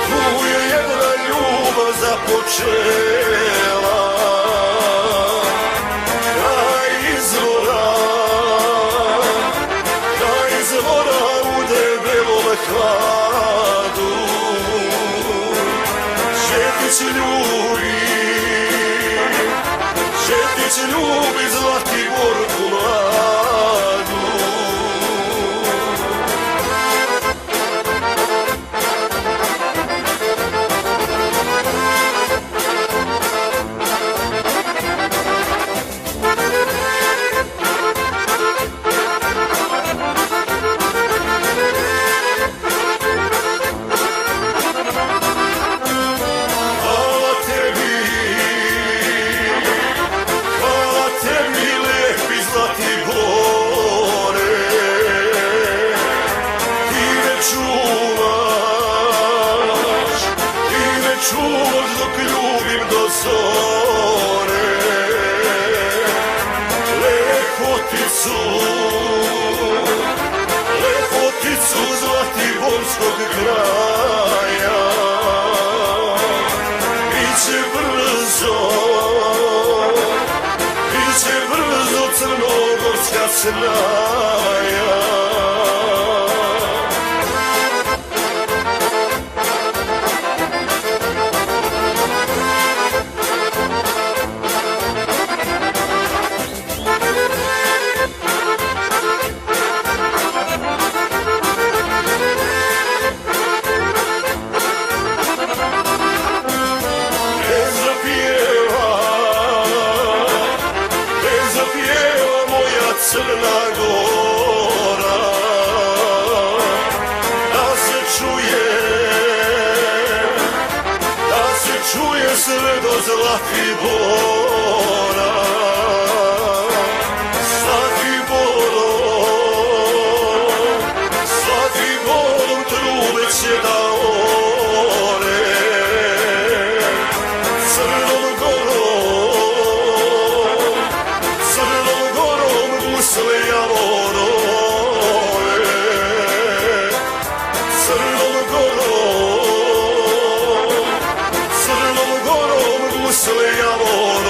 tu je jedna ljubav započela, kraj izvora u debelom hladu. Šetić ljubi Zlatiborku mladu. Čuvaš dok ljubim do zore, lepoticu zlatiborskog kraja. Biće brzo crnogorska snaja. Crna Gora, da se čuje sve do Zlatibora. Zlatiborom trube će da ore, Crnom Gorom gusle javorove, Crnom Gorom gusle javorove.